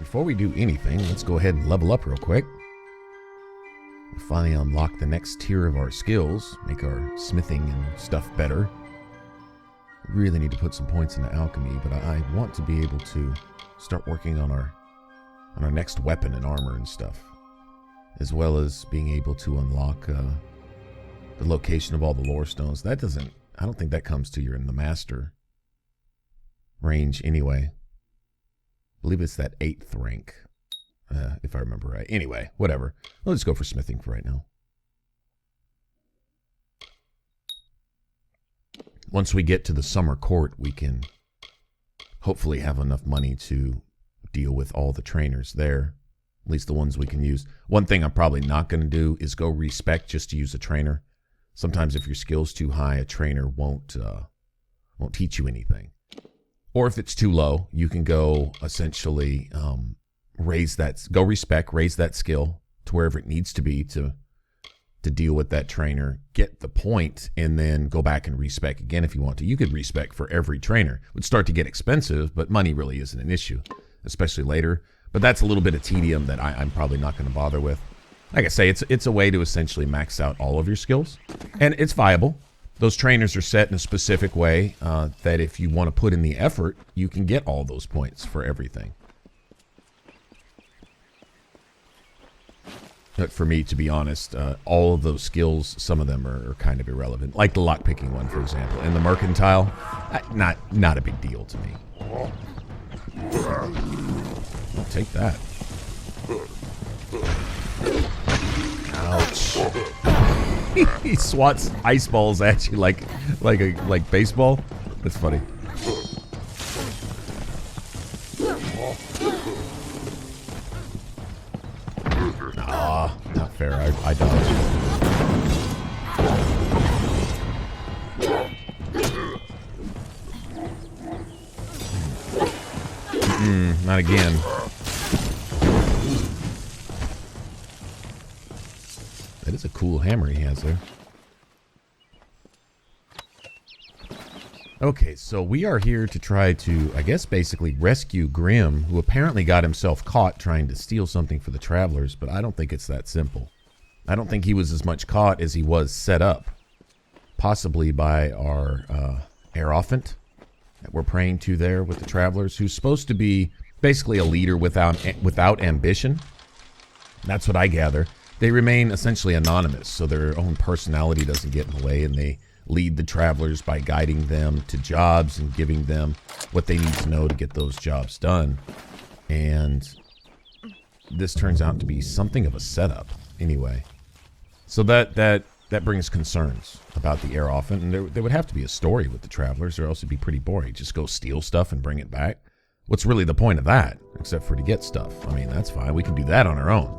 before we do anything, let's go ahead and level up real quick. We finally unlock the next tier of our skills, make our smithing and stuff better. Really need to put some points into alchemy, but I want to be able to start working on our next weapon and armor and stuff, as well as being able to unlock the location of all the lore stones. That doesn't, I don't think that comes to you in the master range anyway. I believe it's that 8th rank, if I remember right. Anyway, whatever. We'll just go for smithing for right now. Once we get to the summer court, we can hopefully have enough money to deal with all the trainers there, at least the ones we can use. One thing I'm probably not going to do is go respec just to use a trainer. Sometimes if your skill's too high, a trainer won't teach you anything. Or if it's too low, you can go essentially go respec, raise that skill to wherever it needs to be to deal with that trainer, get the point, and then go back and respec again if you want to. You could respec for every trainer. It would start to get expensive, but money really isn't an issue, especially later. But that's a little bit of tedium that I'm probably not going to bother with. Like I say, it's a way to essentially max out all of your skills, and it's viable. Those trainers are set in a specific way that if you want to put in the effort, you can get all those points for everything. But for me, to be honest, all of those skills, some of them are kind of irrelevant. Like the lockpicking one, for example. And the mercantile, not a big deal to me. I'll take that. Ouch. He swats ice balls at you like baseball. That's funny. Ah, not fair. I dodged. Not again. That is a cool hammer he has there. Okay, so we are here to try to, I guess, basically rescue Grim, who apparently got himself caught trying to steal something for the travelers, but I don't think it's that simple. I don't think he was as much caught as he was set up, possibly by our Hierophant that we're praying to there with the travelers, who's supposed to be basically a leader without ambition. That's what I gather. They remain essentially anonymous, so their own personality doesn't get in the way, and they lead the travelers by guiding them to jobs and giving them what they need to know to get those jobs done. And this turns out to be something of a setup, anyway. So that brings concerns about the Hierophant, and there would have to be a story with the travelers, or else it'd be pretty boring. Just go steal stuff and bring it back. What's really the point of that, except for to get stuff? I mean, that's fine. We can do that on our own.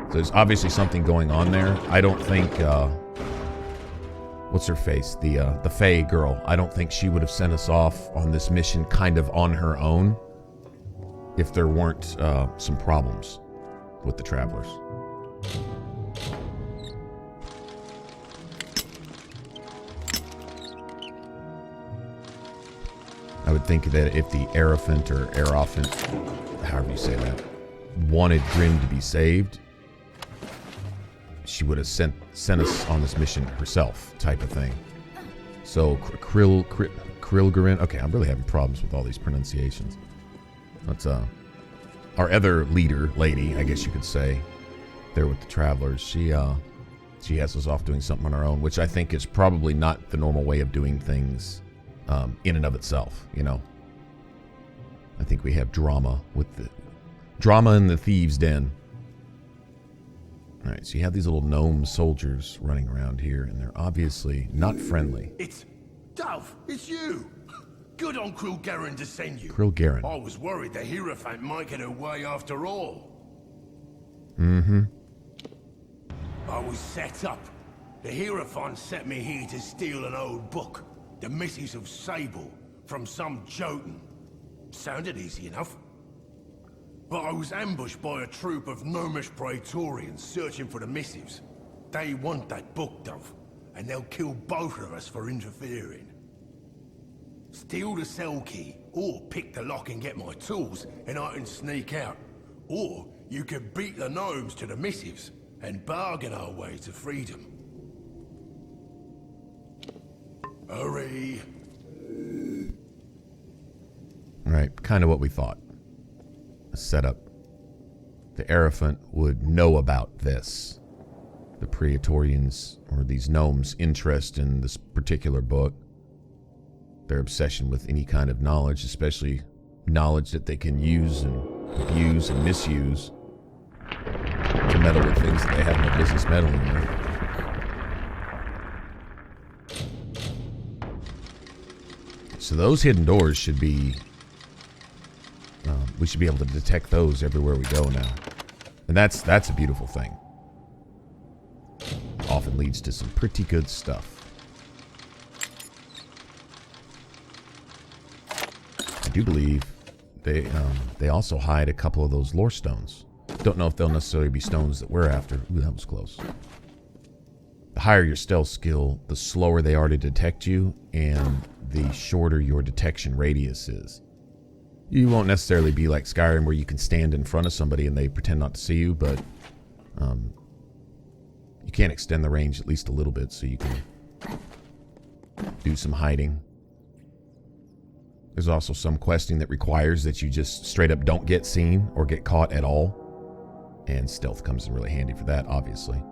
So there's obviously something going on there. I don't think, what's her face? The Fae girl. I don't think she would have sent us off on this mission kind of on her own if there weren't some problems with the travelers. I would think that if the Hierophant or Hierophant, however you say that, wanted Grim to be saved, she would have sent us on this mission herself, type of thing. So Krilgarin. Okay, I'm really having problems with all these pronunciations. That's our other leader, lady, I guess you could say, there with the travelers. She has us off doing something on our own, which I think is probably not the normal way of doing things in and of itself. You know, I think we have drama in the thieves' den. All right, so you have these little gnome soldiers running around here, and they're obviously not friendly. It's Dove, it's you. Good on Krilgarin to send you. Krilgarin. I was worried the Hierophant might get away after all. Mm-hmm. I was set up. The Hierophant sent me here to steal an old book, The Missives of Sable, from some Jotun. Sounded easy enough. But I was ambushed by a troop of gnomish praetorians searching for the missives. They want that book, Dove, and they'll kill both of us for interfering. Steal the cell key, or pick the lock and get my tools, and I can sneak out. Or you can beat the gnomes to the missives and bargain our way to freedom. Hurry. Right, kind of what we thought. A setup. The Elephant would know about this. The Praetorians, or these gnomes' interest in this particular book. Their obsession with any kind of knowledge, especially knowledge that they can use and abuse and misuse to meddle with things that they have no business meddling with. So those hidden doors should be... we should be able to detect those everywhere we go now. And that's a beautiful thing. Often leads to some pretty good stuff. I do believe they also hide a couple of those lore stones. Don't know if they'll necessarily be stones that we're after. Ooh, that was close. The higher your stealth skill, the slower they are to detect you, and the shorter your detection radius is. You won't necessarily be like Skyrim where you can stand in front of somebody and they pretend not to see you, but you can extend the range at least a little bit so you can do some hiding. There's also some questing that requires that you just straight up don't get seen or get caught at all. And stealth comes in really handy for that, obviously.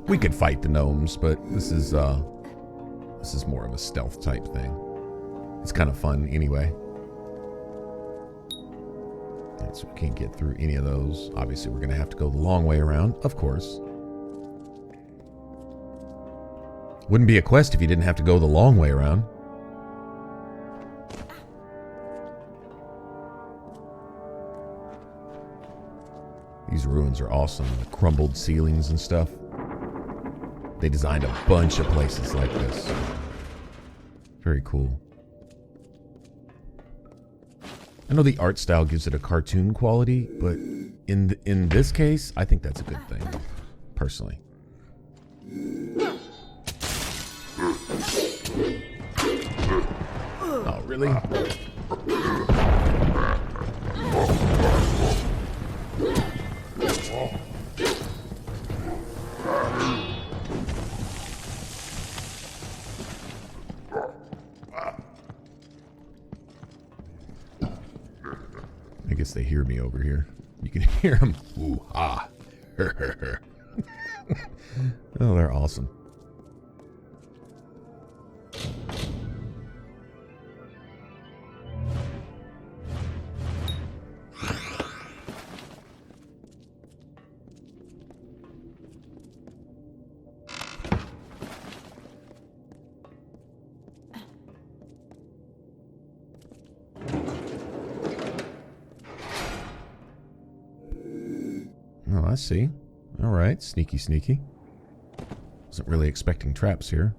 We could fight the gnomes, but this is more of a stealth type thing. It's kind of fun anyway. So we can't get through any of those. Obviously, we're going to have to go the long way around, of course. Wouldn't be a quest if you didn't have to go the long way around. These ruins are awesome. The crumbled ceilings and stuff. They designed a bunch of places like this. Very cool. I know the art style gives it a cartoon quality, but in this case, I think that's a good thing, personally. Oh, really? I guess they hear me over here. You can hear them. Ooh, ah. Oh, they're awesome. Oh, I see. All right, sneaky, sneaky. Wasn't really expecting traps here.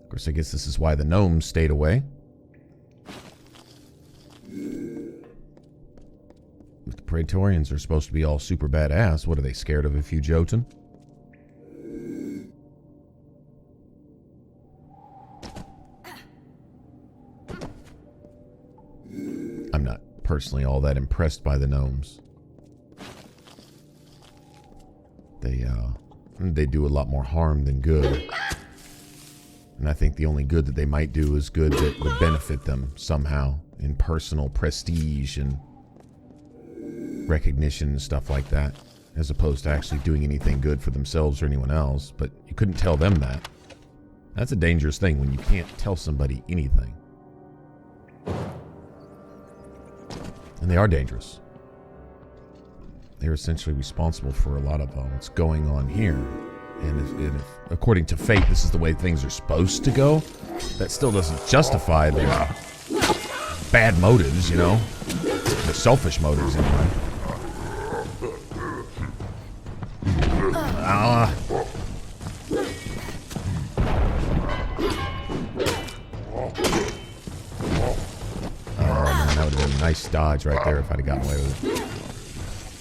Of course, I guess this is why the gnomes stayed away. If the Praetorians are supposed to be all super badass, what are they, scared of a few Jotun? I'm not personally all that impressed by the gnomes. They do a lot more harm than good. And I think the only good that they might do is good that would benefit them somehow in personal prestige and recognition and stuff like that, as opposed to actually doing anything good for themselves or anyone else. But you couldn't tell them that. That's a dangerous thing when you can't tell somebody anything. And they are dangerous. They're essentially responsible for a lot of what's going on here. And if, according to fate, this is the way things are supposed to go, that still doesn't justify their bad motives, you know? Their selfish motives, anyway. Nice dodge right there if I'd have gotten away with it.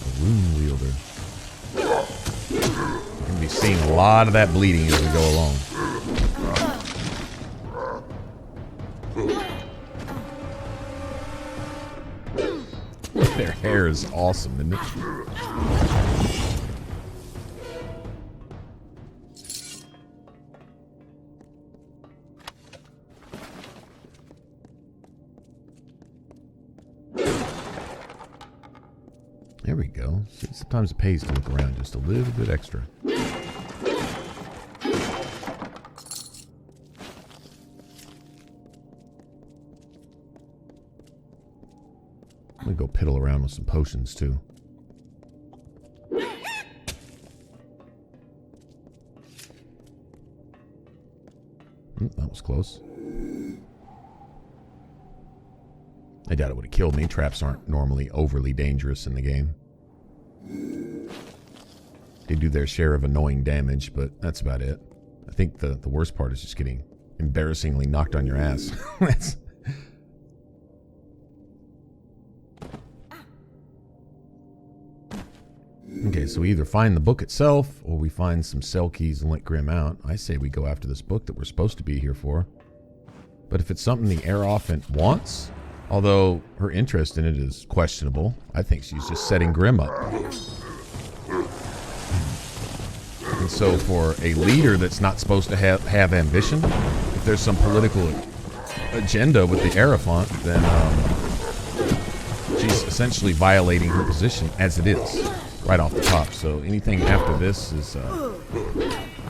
A rune wielder. We're going to be seeing a lot of that bleeding as we go along. Their hair is awesome, isn't it? There we go. Sometimes it pays to look around just a little bit extra. I'm gonna go piddle around with some potions too. That was close. I doubt it would have killed me. Traps aren't normally overly dangerous in the game. They do their share of annoying damage, but that's about it. I think the worst part is just getting embarrassingly knocked on your ass. That's... Okay, so we either find the book itself, or we find some cell keys and let Grim out. I say we go after this book that we're supposed to be here for. But if it's something the Aerophant wants, although her interest in it is questionable, I think she's just setting Grim up. And so for a leader that's not supposed to have ambition, if there's some political agenda with the Aerophant, then she's essentially violating her position as it is. Right off the top, so anything after this is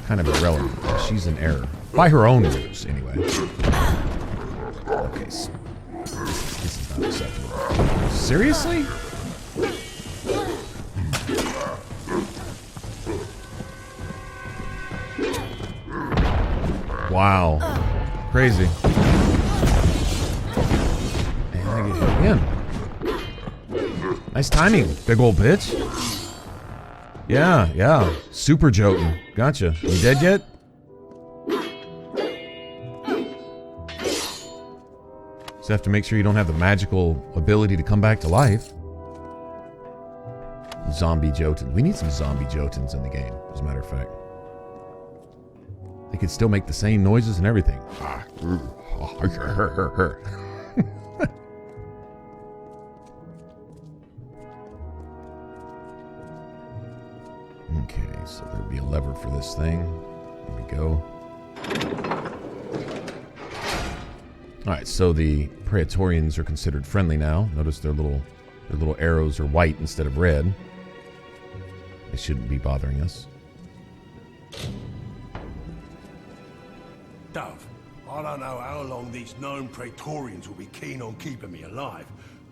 kind of irrelevant. She's in error. By her own rules, anyway. Okay, so this is not acceptable. Seriously? Wow. Crazy. And I get hit again. Nice timing, big old bitch. Yeah. Super Jotun. Gotcha. You dead yet? Just have to make sure you don't have the magical ability to come back to life. Zombie Jotun. We need some zombie Jotuns in the game, as a matter of fact. They can still make the same noises and everything. Okay, so there'd be a lever for this thing. There we go. Alright, so the Praetorians are considered friendly now. Notice their little arrows are white instead of red. They shouldn't be bothering us. Dove, I don't know how long these known Praetorians will be keen on keeping me alive.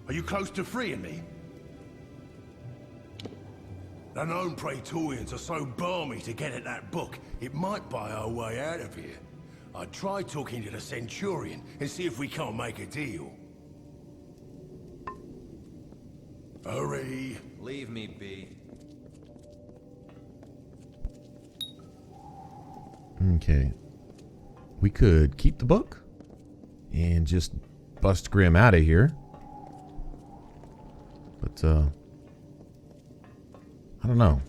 Are you close to freeing me? The known Praetorians are so balmy to get at that book, it might buy our way out of here. I'd try talking to the Centurion and see if we can't make a deal. Hurry! Leave me be. Okay. We could keep the book and just bust Grim out of here. But, I don't know.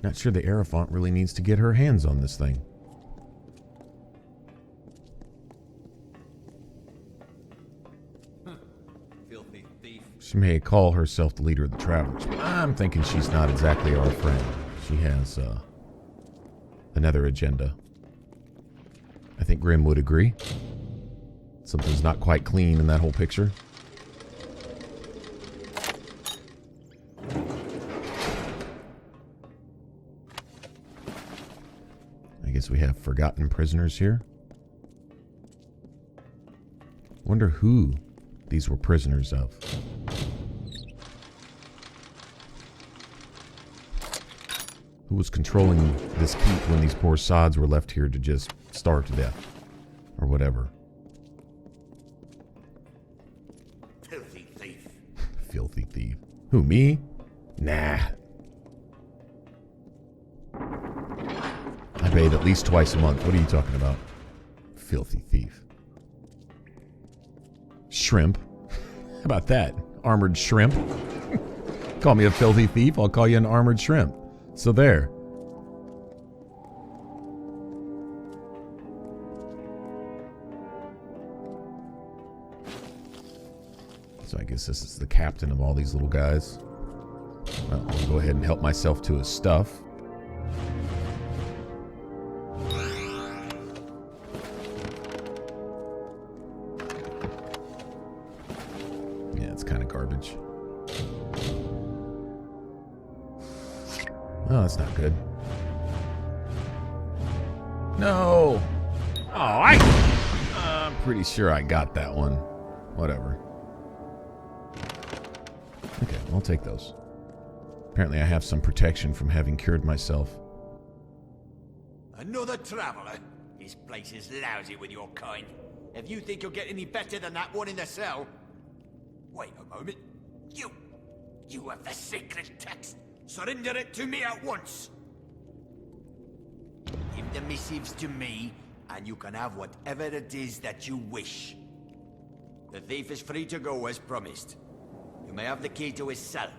Not sure the Aerophant really needs to get her hands on this thing. Filthy thief. She may call herself the leader of the Travelers. I'm thinking she's not exactly our friend. She has another agenda. I think Grim would agree. Something's not quite clean in that whole picture. I guess we have forgotten prisoners here. Wonder who these were prisoners of. Who was controlling this keep when these poor sods were left here to just starve to death? Or whatever. Filthy thief. Filthy thief. Who, me? Nah. I bathe at least twice a month. What are you talking about? Filthy thief. Shrimp. How about that? Armored shrimp. Call me a filthy thief, I'll call you an armored shrimp. So there. So I guess this is the captain of all these little guys. Well, I'll go ahead and help myself to his stuff. Yeah, it's kind of garbage. Oh, that's not good. No! Oh, I'm pretty sure I got that one. Whatever. Okay, I'll take those. Apparently I have some protection from having cured myself. Another traveller? This place is lousy with your kind. If you think you'll get any better than that one in the cell... Wait a moment. You have the secret text. Surrender it to me at once. Give the missives to me, and you can have whatever it is that you wish. The thief is free to go as promised. You may have the key to his cell.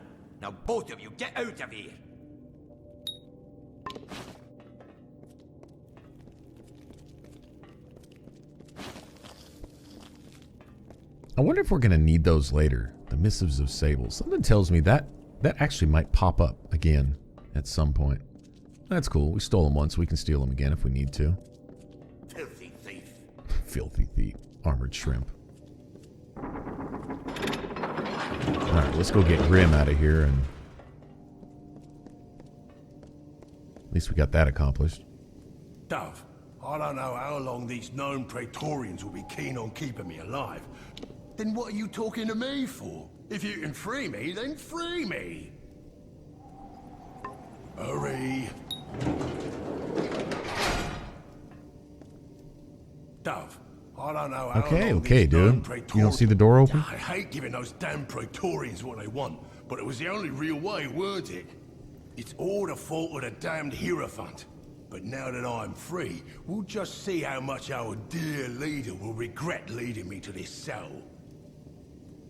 Now both of you get out of here. I wonder if we're going to need those later. The Missives of Sable. Something tells me that actually might pop up again at some point. That's cool. We stole them once. We can steal them again if we need to. Filthy thief. Filthy thief. Armored shrimp. Alright, let's go get Grim out of here and... At least we got that accomplished. Dove, I don't know how long these known Praetorians will be keen on keeping me alive. Then what are you talking to me for? If you can free me, then free me! Hurry! Dove, I don't know how long Okay, these known dude. Praetorians... You don't see the door open? I hate giving those damn Praetorians what they want, but it was the only real way, weren't it? It's all the fault of the damned Hierophant. But now that I'm free, we'll just see how much our dear leader will regret leading me to this cell.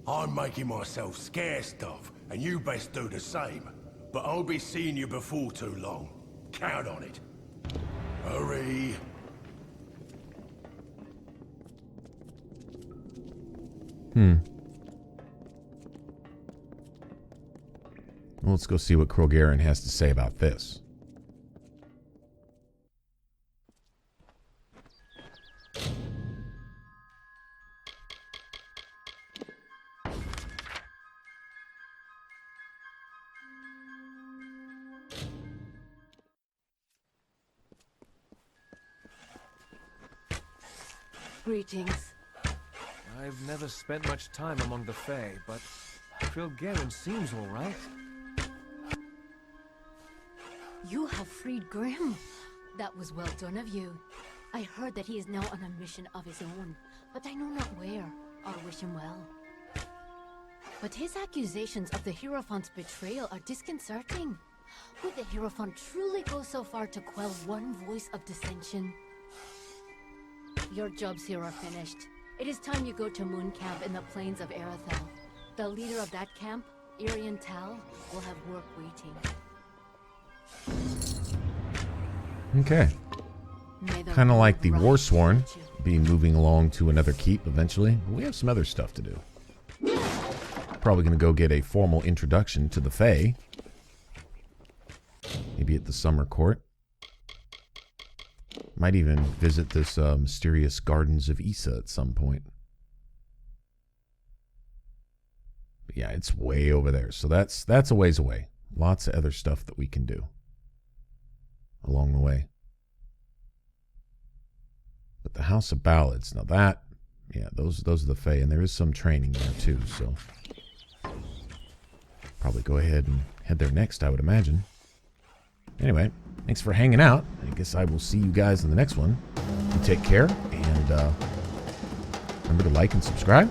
I'm making myself scarce, Dove, and you best do the same. But I'll be seeing you before too long. Count on it. Hurry. Well, let's go see what Krogarin has to say about this. Greetings. I've never spent much time among the Fae, but Krogarin seems all right. You have freed Grim. That was well done of you. I heard that he is now on a mission of his own, but I know not where. I wish him well. But his accusations of the Hierophant's betrayal are disconcerting. Would the Hierophant truly go so far to quell one voice of dissension? Your jobs here are finished. It is time you go to Moon Camp in the plains of Erethel. The leader of that camp, Irian Tal, will have work waiting. Okay. Kind of like the Warsworn, be moving along to another keep eventually. But we have some other stuff to do. Probably going to go get a formal introduction to the Fae. Maybe at the Summer Court. Might even visit this mysterious Gardens of Issa at some point. But yeah, it's way over there. So that's a ways away. Lots of other stuff that we can do along the way. But the House of Ballads, now that, yeah, those are the Fae, and there is some training there too, so probably go ahead and head there next, I would imagine. Anyway, thanks for hanging out. I guess I will see you guys in the next one. You take care, and remember to like and subscribe.